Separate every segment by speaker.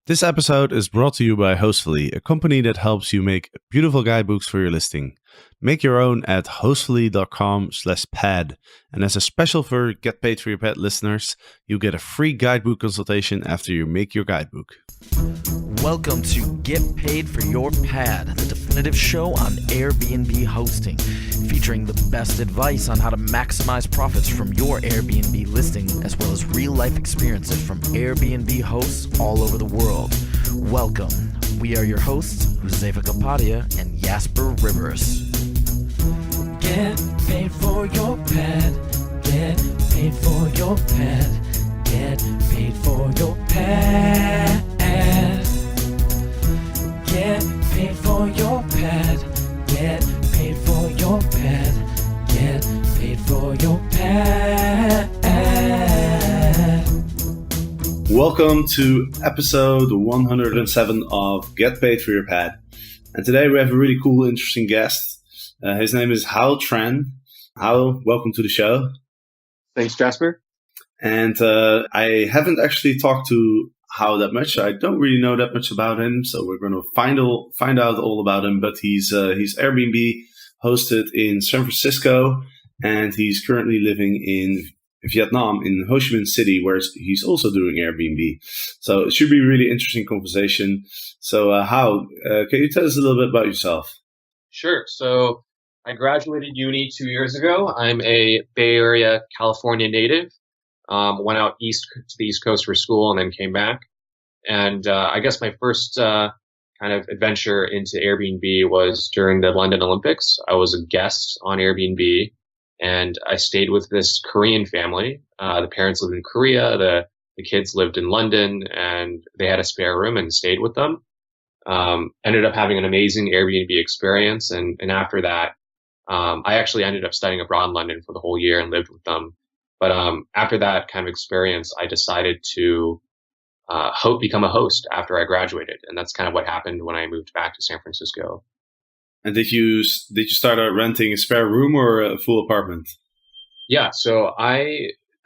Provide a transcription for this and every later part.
Speaker 1: This episode is brought to you by Hostfully, a company that helps you make beautiful guidebooks for your listing. Make your own at hostfully.com/pad. And as a special for Get Paid for Your Pad listeners, you get a free guidebook consultation after you make your guidebook.
Speaker 2: Welcome to Get Paid for Your Pad, the definitive show on Airbnb hosting, featuring the best advice on how to maximize profits from your Airbnb listing, as well as real-life experiences from Airbnb hosts all over the world. Welcome. We are your hosts, Josefa Kapadia and Jasper Rivers.
Speaker 3: Get paid for your pad. Get paid for your pad. Get paid for your pad. Get paid for your pad. Get paid for your pad. Get paid for your pad.
Speaker 1: Welcome to episode 107 of Get Paid for Your Pad. And today we have a really cool, interesting guest. His name is Hao Tran. Hao, welcome to the show.
Speaker 4: Thanks, Jasper.
Speaker 1: And I haven't actually talked to Hao that much. I don't really know that much about him, so we're going to find out all about him. But he's Airbnb hosted in San Francisco, and he's currently living in Vietnam, in Ho Chi Minh City, where he's also doing Airbnb. So it should be a really interesting conversation. So Hao, can you tell us a little bit about yourself?
Speaker 4: Sure. So I graduated uni 2 years ago. I'm a Bay Area, California native. Went out east to the East Coast for school and then came back. And I guess my first kind of adventure into Airbnb was during the London Olympics. I was a guest on Airbnb, and I stayed with this Korean family. The parents lived in Korea, the kids lived in London, and they had a spare room and stayed with them. Ended up having an amazing Airbnb experience. And after that, I actually ended up studying abroad in London for the whole year and lived with them. But after that kind of experience, I decided to become a host after I graduated. And that's kind of what happened when I moved back to San Francisco.
Speaker 1: And did you start out renting a spare room or a full apartment? Yeah,
Speaker 4: so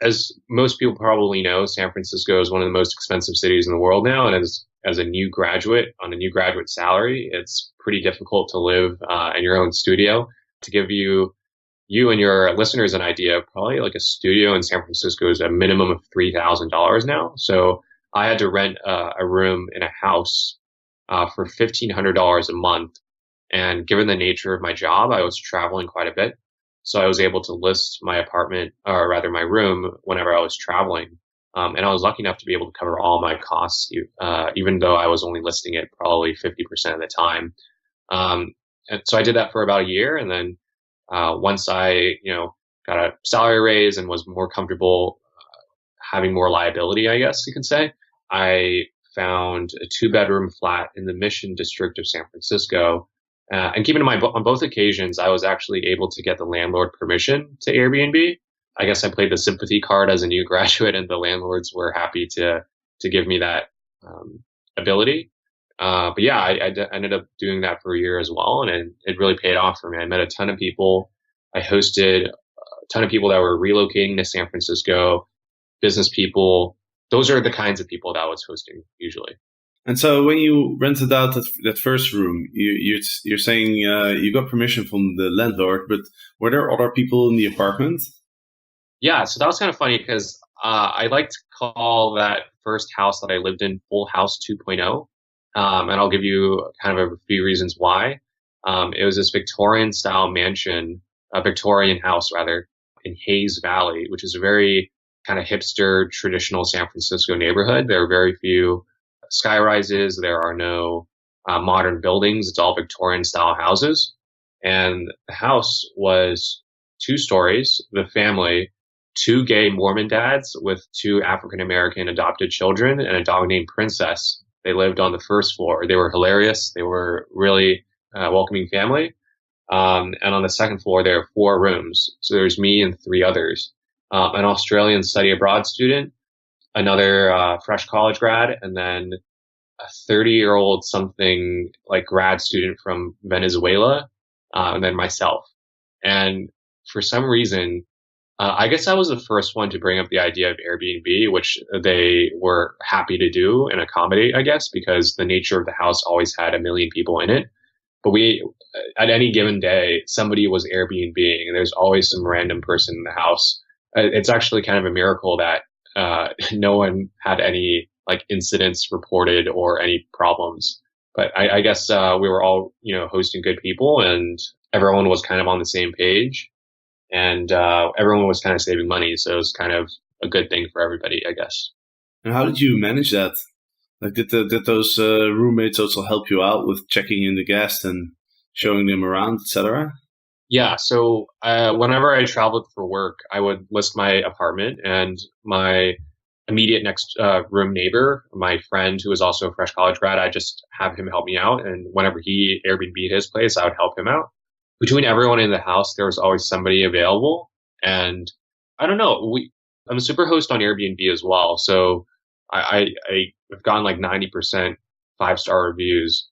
Speaker 4: as most people probably know, San Francisco is one of the most expensive cities in the world now. And as a new graduate on a new graduate salary, it's pretty difficult to live in your own studio. To give you and your listeners an idea, probably like a studio in San Francisco is a minimum of $3,000 now. So I had to rent a room in a house for $1,500 a month. And given the nature of my job, I was traveling quite a bit. So I was able to list my apartment, or rather my room, whenever I was traveling. And I was lucky enough to be able to cover all my costs, even though I was only listing it probably 50% of the time. And so I did that for about a year. And then once I, got a salary raise and was more comfortable having more liability, I guess you can say, I found a 2-bedroom flat in the Mission District of San Francisco. And keeping in mind, on both occasions, I was actually able to get the landlord permission to Airbnb. I guess I played the sympathy card as a new graduate, and the landlords were happy to give me that ability. But yeah, I ended up doing that for a year as well, and it really paid off for me. I met a ton of people. I hosted a ton of people that were relocating to San Francisco, business people. Those are the kinds of people that I was hosting usually.
Speaker 1: And so when you rented out that first room, you're saying you got permission from the landlord, but were there other people in the apartment?
Speaker 4: Yeah, so that was kind of funny because I like to call that first house that I lived in Full House 2.0. And I'll give you kind of a few reasons why. It was this Victorian style mansion, a Victorian house rather, in Hayes Valley, which is a very kind of hipster, traditional San Francisco neighborhood. There are very few sky rises. There are no modern buildings. It's all Victorian style houses. And the house was 2 stories, the family, 2 gay Mormon dads with 2 African-American adopted children and a dog named Princess. They lived on the first floor. They were hilarious. They were really welcoming family. And on the second floor, there are 4 rooms. So there's me and 3 others. An Australian study abroad student, another fresh college grad, and then a 30-year-old something like grad student from Venezuela, and then myself. And for some reason, I guess I was the first one to bring up the idea of Airbnb, which they were happy to do and accommodate, I guess, because the nature of the house always had a million people in it. But at any given day, somebody was Airbnb, and there's always some random person in the house. It's actually kind of a miracle that no one had any like incidents reported or any problems. But I guess we were all, hosting good people, and everyone was kind of on the same page, and everyone was kind of saving money, so it was kind of a good thing for everybody, I guess.
Speaker 1: And how did you manage that? Like, did those roommates also help you out with checking in the guests and showing them around, etc.?
Speaker 4: Yeah, so whenever I traveled for work, I would list my apartment, and my immediate next room neighbor, my friend who is also a fresh college grad, I just have him help me out. And whenever he Airbnb his place, I would help him out. Between everyone in the house, there was always somebody available. And I don't know, I'm a super host on Airbnb as well. So I've gotten like 90% 5-star reviews.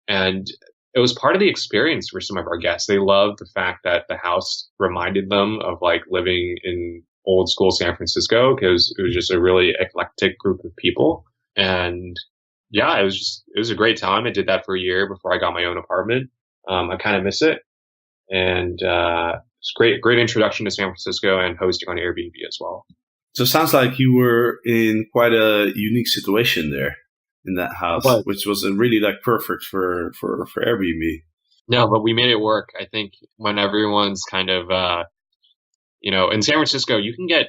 Speaker 4: And it was part of the experience for some of our guests. They loved the fact that the house reminded them of like living in old school San Francisco, because it was just a really eclectic group of people. And yeah, it was a great time. I did that for a year before I got my own apartment. I kind of miss it. And it's great introduction to San Francisco and hosting on Airbnb as well.
Speaker 1: So it sounds like you were in quite a unique situation there in that house, which was really like perfect for Airbnb.
Speaker 4: No, but we made it work. I think when everyone's kind of, in San Francisco, you can get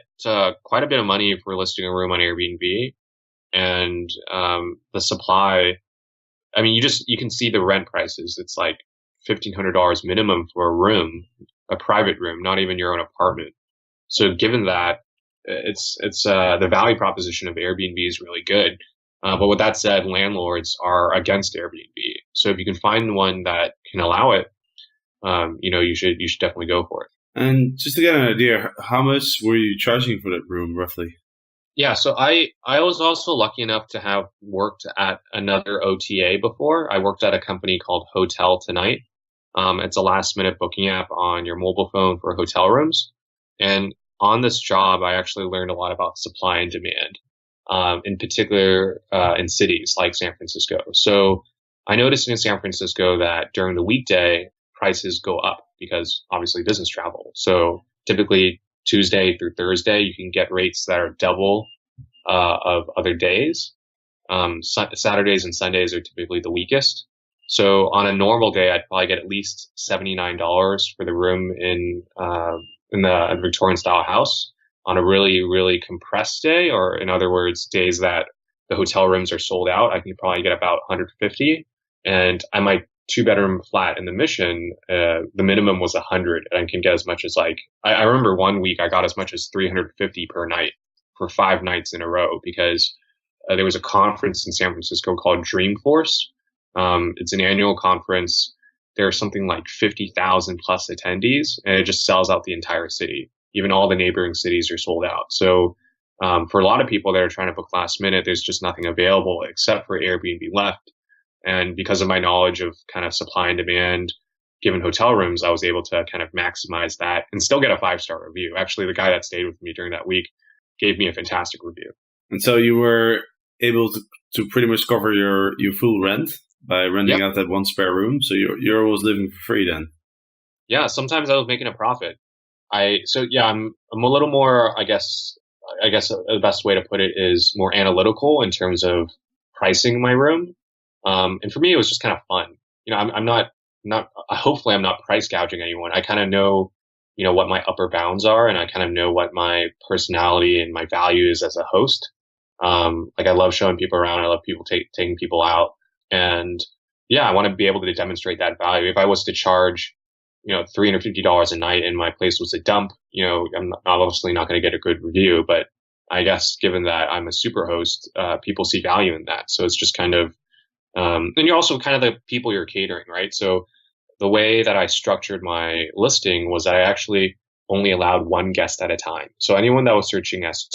Speaker 4: quite a bit of money for listing a room on Airbnb, and the supply. I mean, you can see the rent prices. It's like $1,500 minimum for a room, a private room, not even your own apartment. So given that, it's the value proposition of Airbnb is really good. But with that said, landlords are against Airbnb. So if you can find one that can allow it, you should definitely go for it.
Speaker 1: And just to get an idea, how much were you charging for that room roughly?
Speaker 4: Yeah, so I was also lucky enough to have worked at another OTA before. I worked at a company called Hotel Tonight. It's a last minute booking app on your mobile phone for hotel rooms. And on this job, I actually learned a lot about supply and demand, in particular in cities like San Francisco. So I noticed in San Francisco that during the weekday, prices go up because obviously business travel. So typically Tuesday through Thursday, you can get rates that are double of other days. Saturdays and Sundays are typically the weakest. So on a normal day, I'd probably get at least $79 for the room in the Victorian style house. On a really, really compressed day, or in other words, days that the hotel rooms are sold out, I can probably get about 150. And I might 2-bedroom flat in the Mission, the minimum was 100, and I can get as much as I remember one week I got as much as 350 per night for 5 nights in a row, because there was a conference in San Francisco called Dreamforce. It's an annual conference. There are something like 50,000 plus attendees, and it just sells out the entire city. Even all the neighboring cities are sold out. So for a lot of people that are trying to book last minute, there's just nothing available except for Airbnb left. And because of my knowledge of kind of supply and demand, given hotel rooms, I was able to kind of maximize that and still get a 5-star review. Actually, the guy that stayed with me during that week gave me a fantastic review.
Speaker 1: And so you were able to pretty much cover your full rent by renting out that one spare room. So you're always living for free then.
Speaker 4: Yeah, sometimes I was making a profit. I'm a little more, I guess the best way to put it is more analytical in terms of pricing my room. And for me, it was just kind of fun. I'm not, hopefully I'm not price gouging anyone. I kind of know, what my upper bounds are, and I kind of know what my personality and my value is as a host. I love showing people around. I love taking people out. And yeah, I want to be able to demonstrate that value. If I was to charge, $350 a night and my place was a dump, I'm obviously not going to get a good review, but I guess given that I'm a super host, people see value in that. So it's just kind of, and you're also kind of the people you're catering, right? So the way that I structured my listing was that I actually only allowed one guest at a time. So anyone that was searching as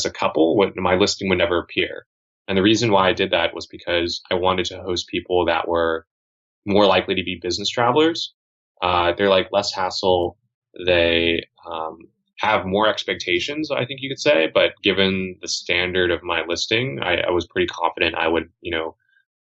Speaker 4: a couple, my listing would never appear. And the reason why I did that was because I wanted to host people that were more likely to be business travelers. They're like less hassle. They have more expectations, I think you could say. But given the standard of my listing, I was pretty confident I would,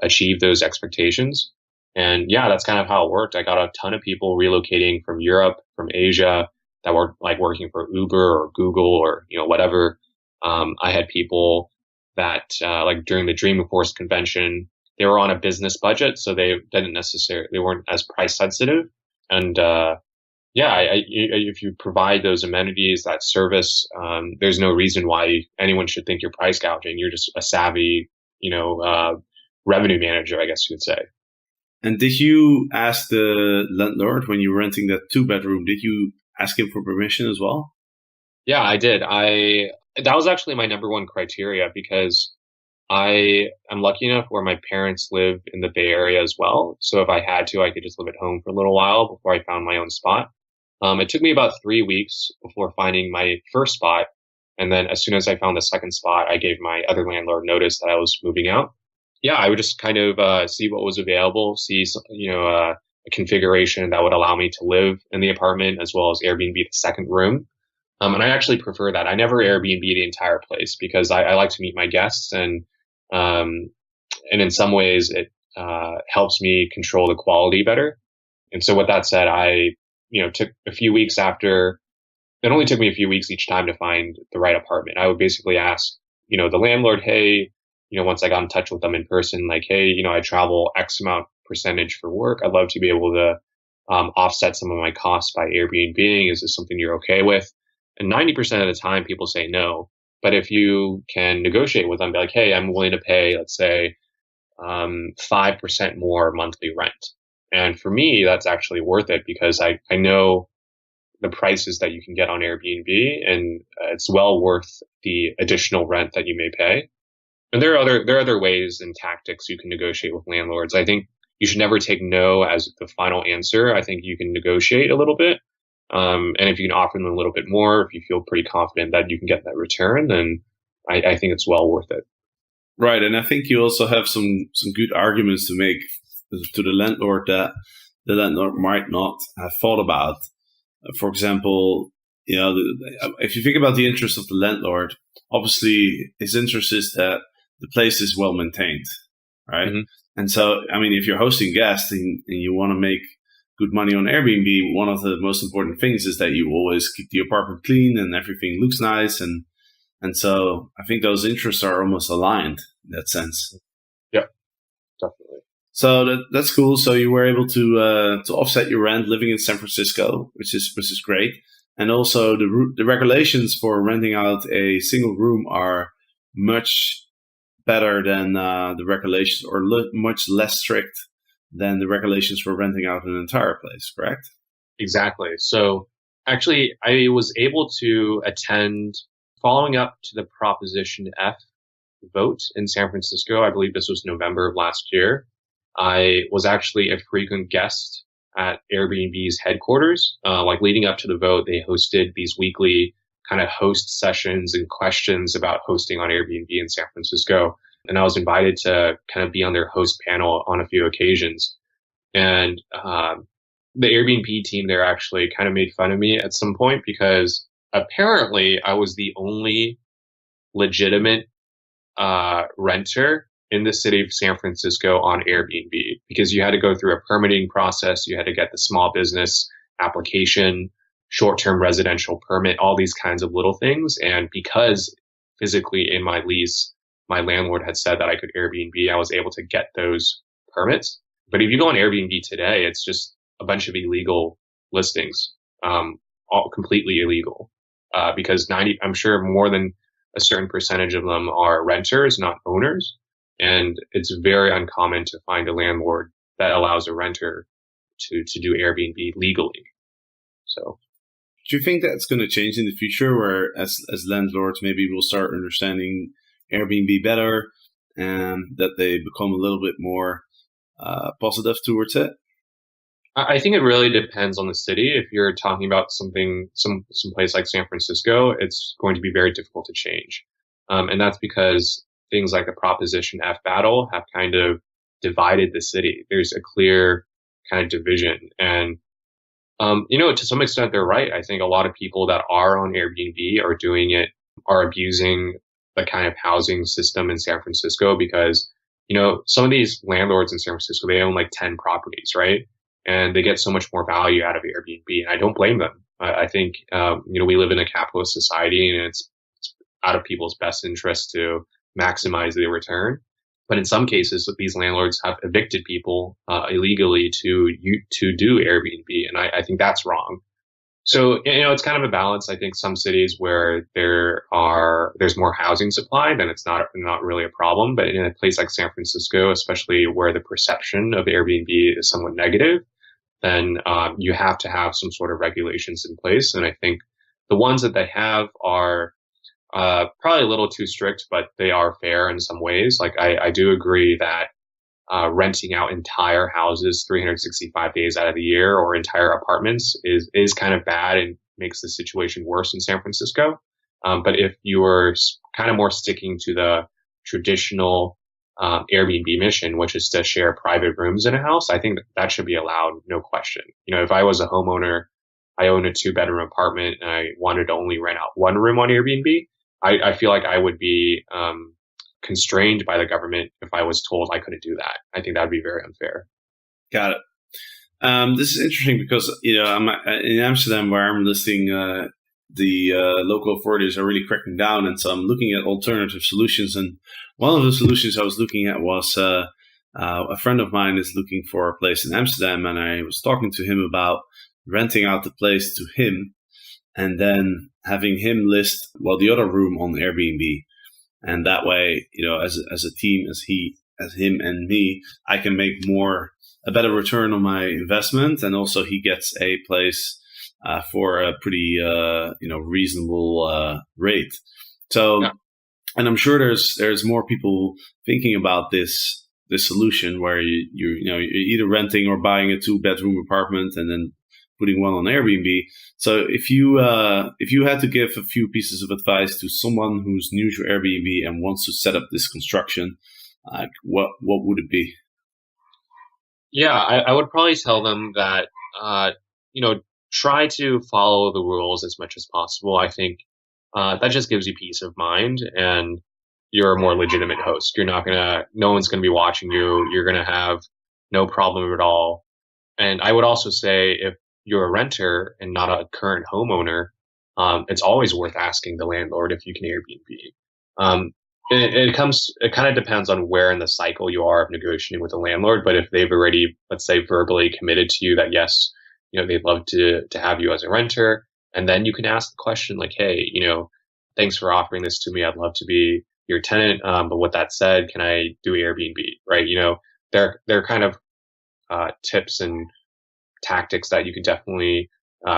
Speaker 4: achieve those expectations. And yeah, that's kind of how it worked. I got a ton of people relocating from Europe, from Asia, that were like working for Uber or Google or, whatever. I had people that, like during the Dreamforce convention, they were on a business budget, so they weren't as price sensitive. And, if you provide those amenities, that service, there's no reason why anyone should think you're price gouging. You're just a savvy, revenue manager, I guess you could say.
Speaker 1: And did you ask the landlord when you were renting that 2-bedroom, did you ask him for permission as well?
Speaker 4: Yeah, I did. That was actually my number one criteria because I am lucky enough where my parents live in the Bay Area as well. So if I had to, I could just live at home for a little while before I found my own spot. It took me about 3 weeks before finding my first spot. And then as soon as I found the second spot, I gave my other landlord notice that I was moving out. Yeah, I would just kind of see what was available, see, a configuration that would allow me to live in the apartment as well as Airbnb the second room. And I actually prefer that. I never Airbnb the entire place because I like to meet my guests and in some ways it helps me control the quality better. And so with that said, I took a few weeks after. It only took me a few weeks each time to find the right apartment. I would basically ask, the landlord, hey, once I got in touch with them in person, like, hey, I travel X amount percentage for work. I'd love to be able to offset some of my costs by Airbnb. Is this something you're okay with? And 90% of the time people say no. But if you can negotiate with them, be like, hey, I'm willing to pay, let's say, 5% more monthly rent. And for me, that's actually worth it because I know the prices that you can get on Airbnb and it's well worth the additional rent that you may pay. And there are other ways and tactics you can negotiate with landlords. I think you should never take no as the final answer. I think you can negotiate a little bit. And if you can offer them a little bit more, if you feel pretty confident that you can get that return, then I think it's well worth it.
Speaker 1: Right. And I think you also have some good arguments to make to the landlord that the landlord might not have thought about. For example, if you think about the interest of the landlord, obviously his interest is that the place is well maintained, right? Mm-hmm. And so, I mean, if you're hosting guests and you want to make good money on Airbnb, one of the most important things is that you always keep the apartment clean and everything looks nice. And so I think those interests are almost aligned in that sense.
Speaker 4: Yeah, definitely.
Speaker 1: So that's cool. So you were able to offset your rent living in San Francisco, which is great. And also the regulations for renting out a single room are much better than the regulations, or much less strict than the regulations for renting out an entire place, correct?
Speaker 4: Exactly. So actually, I was able to attend, following up to the Proposition F vote in San Francisco. I believe this was November of last year. I was actually a frequent guest at Airbnb's headquarters. Like leading up to the vote, they hosted these weekly kind of host sessions and questions about hosting on Airbnb in San Francisco. And I was invited to kind of be on their host panel on a few occasions. And the Airbnb team there actually kind of made fun of me at some point because apparently I was the only legitimate renter in the city of San Francisco on Airbnb, because you had to go through a permitting process. You had to get the small business application, short-term residential permit, all these kinds of little things. And because physically in my lease, my landlord had said that I could Airbnb, I was able to get those permits. But if you go on Airbnb today, it's just a bunch of illegal listings, all completely illegal, because I'm sure more than a certain percentage of them are renters, not owners. And it's very uncommon to find a landlord that allows a renter to do Airbnb legally. So,
Speaker 1: do you think that's going to change in the future, where as landlords maybe we'll start understanding Airbnb better and that they become a little bit more positive towards it?
Speaker 4: I think it really depends on the city. If you're talking about some place like San Francisco, it's going to be very difficult to change. And that's because things like the Proposition F battle have kind of divided the city. There's a clear kind of division. And To some extent, they're right. I think a lot of people that are on Airbnb are abusing the kind of housing system in San Francisco because, some of these landlords in San Francisco, they own like 10 properties, right? And they get so much more value out of Airbnb. And I don't blame them. I think, we live in a capitalist society and it's out of people's best interest to maximize the return. But in some cases, these landlords have evicted people illegally to do Airbnb, and I think that's wrong. So it's kind of a balance. I think some cities where there's more housing supply, then it's not really a problem. But in a place like San Francisco, especially where the perception of Airbnb is somewhat negative, then you have to have some sort of regulations in place. And I think the ones that they have are probably a little too strict, but they are fair in some ways. Like I do agree that renting out entire houses 365 days out of the year or entire apartments is kind of bad and makes the situation worse in San Francisco. But if you are kind of more sticking to the traditional Airbnb mission, which is to share private rooms in a house, I think that should be allowed, no question. If I was a homeowner, I own a 2-bedroom apartment and I wanted to only rent out one room on Airbnb, I feel like I would be constrained by the government if I was told I couldn't do that. I think that would be very unfair.
Speaker 1: Got it. This is interesting because, I'm in Amsterdam where I'm listing, the local authorities are really cracking down. And so I'm looking at alternative solutions. And one of the solutions I was looking at was a friend of mine is looking for a place in Amsterdam. And I was talking to him about renting out the place to him and then having him list, the other room on Airbnb. And that way, as a team, as him and me, I can make a better return on my investment. And also he gets a place for a pretty, reasonable rate. So, yeah. And I'm sure there's more people thinking about this solution where you're either renting or buying a 2-bedroom apartment and then putting one on Airbnb. So if you had to give a few pieces of advice to someone who's new to Airbnb and wants to set up this construction, what would it be?
Speaker 4: Yeah, I would probably tell them that try to follow the rules as much as possible. I think that just gives you peace of mind and you're a more legitimate host. No one's gonna be watching you. You're gonna have no problem at all. And I would also say if you're a renter and not a current homeowner, it's always worth asking the landlord if you can Airbnb. It kind of depends on where in the cycle you are of negotiating with the landlord. But if they've already, let's say, verbally committed to you that yes, they'd love to have you as a renter, and then you can ask the question like, hey, thanks for offering this to me. I'd love to be your tenant. But with that said, can I do Airbnb? Right? They're kind of tips and tactics that you can definitely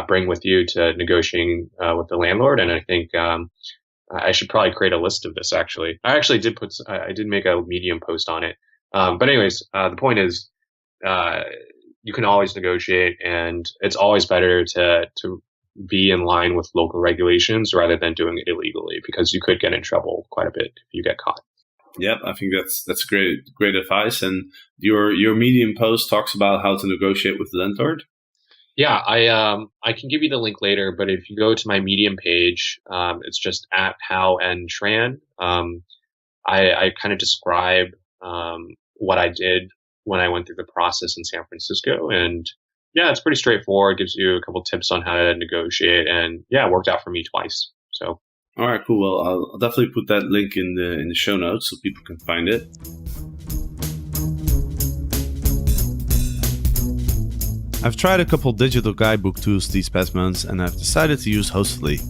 Speaker 4: bring with you to negotiating with the landlord. And I think I should probably create a list of this. Actually, I did make a Medium post on it. But anyways, the point is, you can always negotiate, and it's always better to be in line with local regulations rather than doing it illegally, because you could get in trouble quite a bit if you get caught.
Speaker 1: Yep, I think that's great advice. And your Medium post talks about how to negotiate with the landlord.
Speaker 4: Yeah, I can give you the link later, but if you go to my Medium page, it's just at Hao Tran. I kind of describe what I did when I went through the process in San Francisco, and yeah, it's pretty straightforward. It gives you a couple tips on how to negotiate, and yeah, it worked out for me twice. So.
Speaker 1: All right, cool. Well, I'll definitely put that link in the show notes so people can find it. I've tried a couple digital guidebook tools these past months, and I've decided to use Hostly.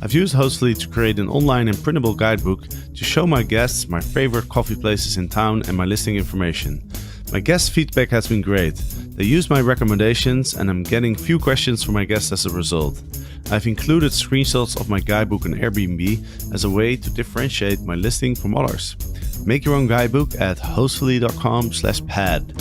Speaker 1: I've used Hostly to create an online and printable guidebook to show my guests my favorite coffee places in town and my listing information. My guest feedback has been great. They use my recommendations, and I'm getting few questions from my guests as a result. I've included screenshots of my guidebook on Airbnb as a way to differentiate my listing from others. Make your own guidebook at hostly.com/pad.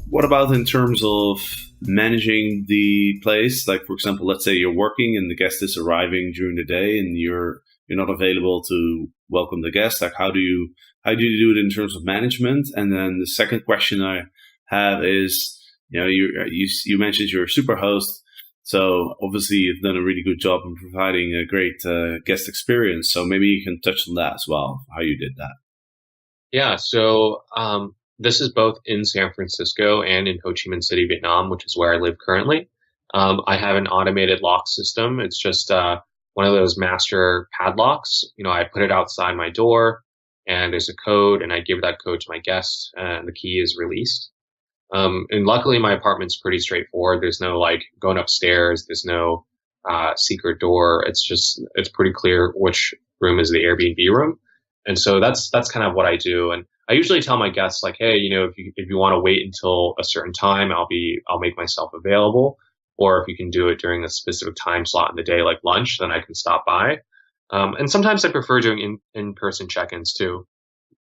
Speaker 1: What about in terms of managing the place? Like, for example, let's say you're working and the guest is arriving during the day and you're not available to welcome the guest? Like, how do you do it in terms of management? And then the second question I have is, you mentioned you're a super host. So obviously you've done a really good job in providing a great guest experience. So maybe you can touch on that as well, how you did that.
Speaker 4: Yeah. So this is both in San Francisco and in Ho Chi Minh City, Vietnam, which is where I live currently. I have an automated lock system. It's just one of those master padlocks. I put it outside my door, and there's a code, and I give that code to my guest, and the key is released. And luckily my apartment's pretty straightforward. There's no like going upstairs. There's no, secret door. It's pretty clear which room is the Airbnb room. And so that's kind of what I do. And I usually tell my guests like, hey, if you want to wait until a certain time, I'll make myself available. Or if you can do it during a specific time slot in the day, like lunch, then I can stop by. And sometimes I prefer doing in-person check-ins too.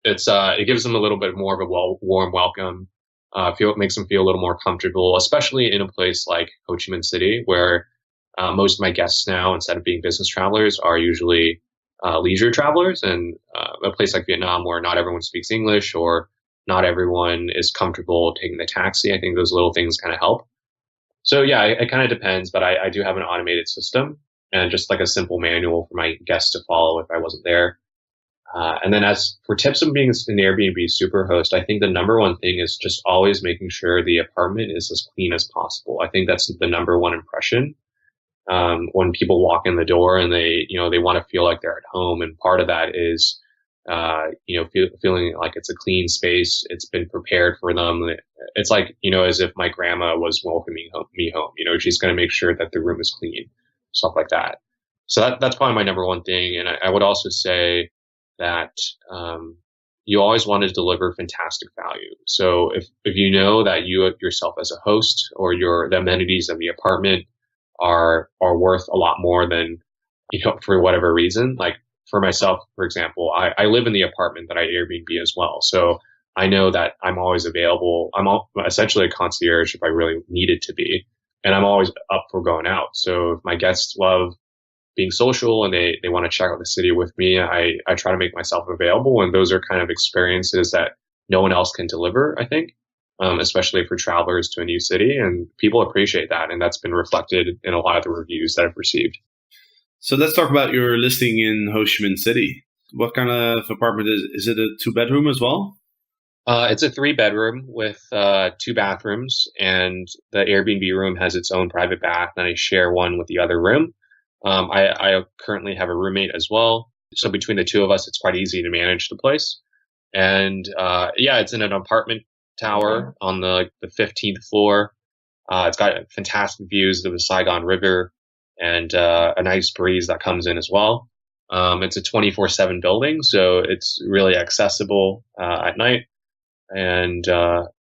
Speaker 4: It gives them a little bit more of a warm welcome. Makes them feel a little more comfortable, especially in a place like Ho Chi Minh City, where most of my guests now, instead of being business travelers, are usually leisure travelers. And a place like Vietnam, where not everyone speaks English or not everyone is comfortable taking the taxi, I think those little things kind of help. So yeah, it kind of depends, but I do have an automated system and just like a simple manual for my guests to follow if I wasn't there. And then as for tips of being an Airbnb Superhost, I think the number one thing is just always making sure the apartment is as clean as possible. I think that's the number one impression. When people walk in the door and they want to feel like they're at home. And part of that is, feeling like it's a clean space. It's been prepared for them. It's like, as if my grandma was welcoming me home, she's going to make sure that the room is clean, stuff like that. So that's probably my number one thing. And I would also say that, you always want to deliver fantastic value. So if you know that you yourself as a host or the amenities of the apartment are worth a lot more than, for whatever reason, like for myself, for example, I live in the apartment that I Airbnb as well. So I know that I'm always available. I'm essentially a concierge if I really needed to be, and I'm always up for going out. So if my guests love being social and they want to check out the city with me, I try to make myself available. And those are kind of experiences that no one else can deliver, I think, especially for travelers to a new city. And people appreciate that. And that's been reflected in a lot of the reviews that I've received.
Speaker 1: So let's talk about your listing in Ho Chi Minh City. What kind of apartment is it? A 2-bedroom as well?
Speaker 4: It's a 3-bedroom with 2 bathrooms, and the Airbnb room has its own private bath, and I share one with the other room. I currently have a roommate as well. So between the two of us, it's quite easy to manage the place. And, it's in an apartment tower on the 15th floor. It's got fantastic views of the Saigon River and, a nice breeze that comes in as well. It's a 24/7 building, so it's really accessible, at night. And,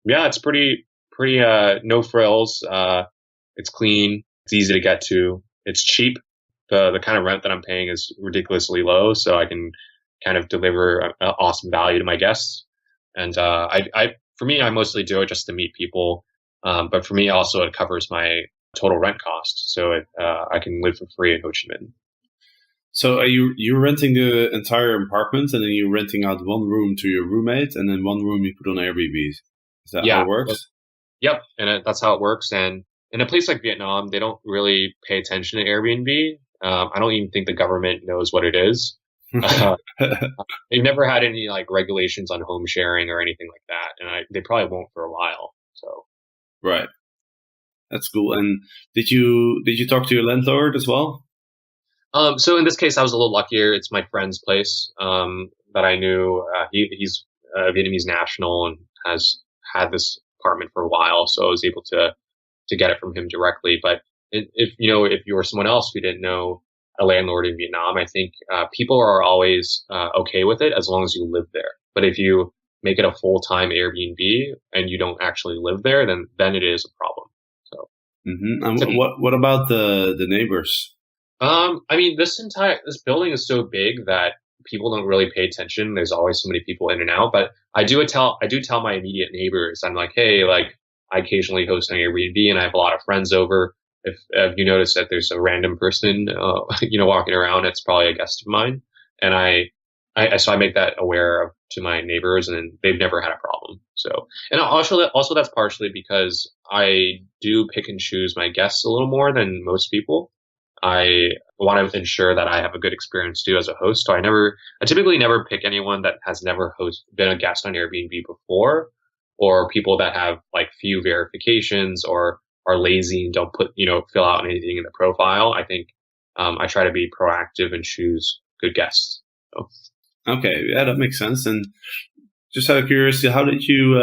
Speaker 4: it's pretty, no frills. It's clean. It's easy to get to. It's cheap. The kind of rent that I'm paying is ridiculously low, so I can kind of deliver an awesome value to my guests. And for me, I mostly do it just to meet people. But for me, also, it covers my total rent cost, so I can live for free in Ho Chi Minh.
Speaker 1: So are you're renting the entire apartment, and then you're renting out one room to your roommate, and then one room you put on Airbnb? Is that how it works?
Speaker 4: Yep, and that's how it works. And in a place like Vietnam, they don't really pay attention to Airbnb. I don't even think the government knows what it is. They've never had any like regulations on home sharing or anything like that, and they probably won't for a while. So,
Speaker 1: right, that's cool. And did you talk to your landlord as well?
Speaker 4: So in this case, I was a little luckier. It's my friend's place that I knew. He's a Vietnamese national and has had this apartment for a while, so I was able to get it from him directly. But if you were someone else who didn't know a landlord in Vietnam, I think people are always okay with it as long as you live there. But if you make it a full-time Airbnb and you don't actually live there, then it is a problem. So,
Speaker 1: and what about the neighbors?
Speaker 4: This building is so big that people don't really pay attention. There's always so many people in and out, but I do tell my immediate neighbors, I'm like, hey, like I occasionally host an Airbnb and I have a lot of friends over. If you notice that there's a random person, walking around, it's probably a guest of mine. And I So I make that aware to my neighbors, and they've never had a problem. So, and also that's partially because I do pick and choose my guests a little more than most people. I want to ensure that I have a good experience too as a host. So I typically never pick anyone that has never been a guest on Airbnb before, or people that have like few verifications or are lazy and don't fill out anything in the profile. I think, I try to be proactive and choose good guests. So.
Speaker 1: Okay, yeah, that makes sense. And just out of curiosity, how did you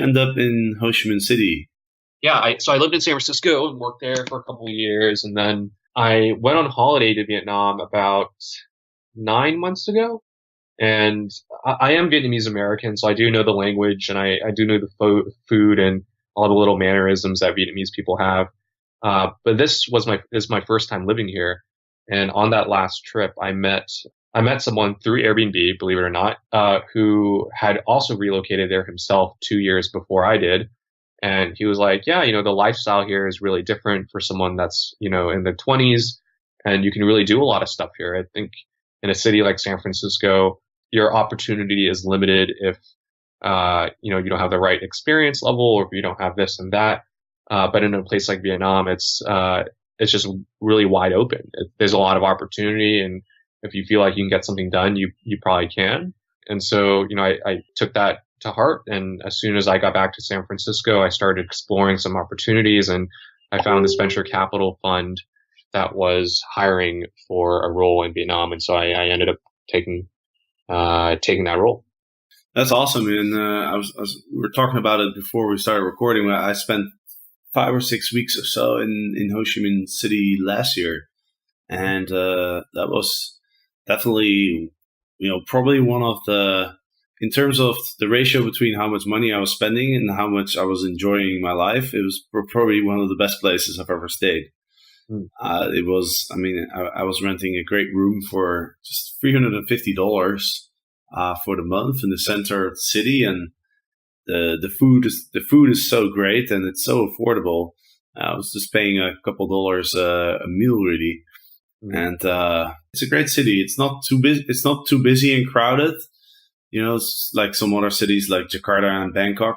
Speaker 1: end up in Ho Chi Minh City?
Speaker 4: Yeah, so I lived in San Francisco and worked there for a couple of years, and then I went on holiday to Vietnam about 9 months ago. And I am Vietnamese American, so I do know the language, and I do know the food and all the little mannerisms that Vietnamese people have. But this is my first time living here, and on that last trip, I met someone through Airbnb, believe it or not, who had also relocated there himself 2 years before I did. And he was like, yeah, the lifestyle here is really different for someone that's, in the 20s, and you can really do a lot of stuff here. I think in a city like San Francisco, your opportunity is limited if, you don't have the right experience level, or if you don't have this and that. But in a place like Vietnam, it's just really wide open. There's a lot of opportunity, and if you feel like you can get something done, you probably can. And so, I took that to heart. And as soon as I got back to San Francisco, I started exploring some opportunities, and I found this venture capital fund that was hiring for a role in Vietnam. And so I ended up taking that role.
Speaker 1: That's awesome. And we were talking about it before we started recording. I spent 5 or 6 weeks or so in Ho Chi Minh City last year. And that was definitely, probably one of in terms of the ratio between how much money I was spending and how much I was enjoying my life, it was probably one of the best places I've ever stayed. It was, I was renting a great room for just $350 for the month in the center of the city, and the food is so great and it's so affordable. I was just paying a couple dollars a meal, really. And it's a great city. It's not too busy. It's not too busy and crowded. It's like some other cities like Jakarta and Bangkok.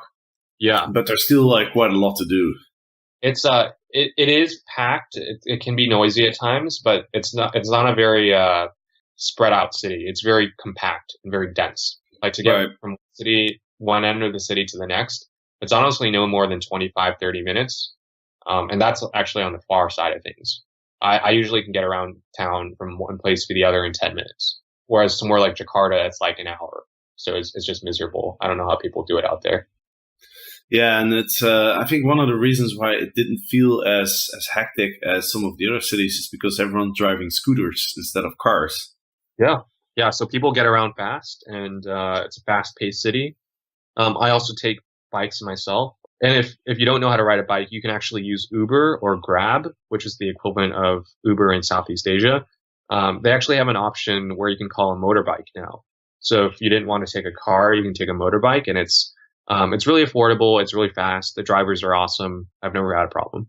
Speaker 4: Yeah,
Speaker 1: but there's still like quite a lot to do.
Speaker 4: It's it is packed. It can be noisy at times, but it's not a very spread out city. It's very compact and very dense. Like to get from one end of the city to the next, it's honestly no more than 25, 30 minutes. And that's actually on the far side of things. I usually can get around town from one place to the other in 10 minutes. Whereas somewhere like Jakarta, it's like an hour. So it's just miserable. I don't know how people do it out there.
Speaker 1: Yeah, and it's I think one of the reasons why it didn't feel as hectic as some of the other cities is because everyone's driving scooters instead of cars.
Speaker 4: Yeah. So people get around fast, and it's a fast-paced city. I also take bikes myself. And if you don't know how to ride a bike, you can actually use Uber or Grab, which is the equivalent of Uber in Southeast Asia. They actually have an option where you can call a motorbike now. So if you didn't want to take a car, you can take a motorbike, and it's really affordable. It's really fast. The drivers are awesome. I've never had a problem.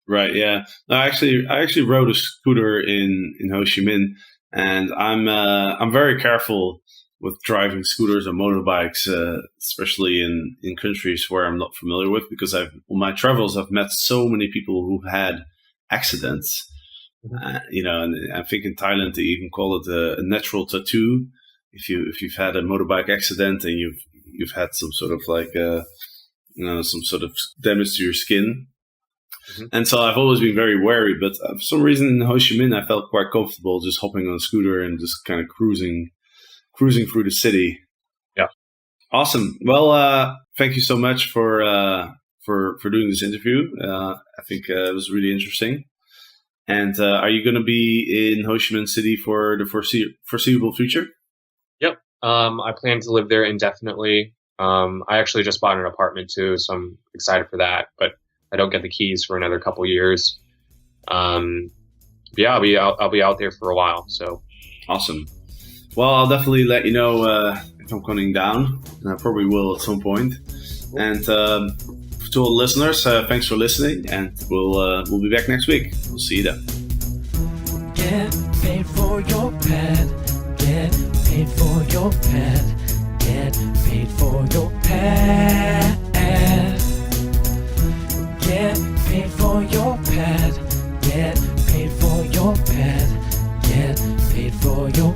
Speaker 1: Right. Yeah. No, I actually rode a scooter in Ho Chi Minh, and I'm very careful with driving scooters and motorbikes, especially in countries where I'm not familiar with, because on my travels I've met so many people who've had accidents. And I think in Thailand they even call it a natural tattoo. If you've had a motorbike accident and you've had some sort of some sort of damage to your skin. Mm-hmm. And so I've always been very wary, but for some reason in Ho Chi Minh I felt quite comfortable just hopping on a scooter and just kind of cruising through the city.
Speaker 4: Yeah.
Speaker 1: Awesome. Well, thank you so much for doing this interview. I think it was really interesting. And are you going to be in Ho Chi Minh City for the foreseeable future?
Speaker 4: Yep. I plan to live there indefinitely. I actually just bought an apartment too, so I'm excited for that. But I don't get the keys for another couple years. Yeah, I'll be out there for a while. So
Speaker 1: awesome. Well, I'll definitely let you know if I'm coming down, and I probably will at some point. And to all the listeners, thanks for listening, and we'll be back next week. We'll see you then.
Speaker 3: Get paid for your pad. Get paid for your pet. Get paid for your pet. Get paid for your pet. Get paid for your pet. Get paid for your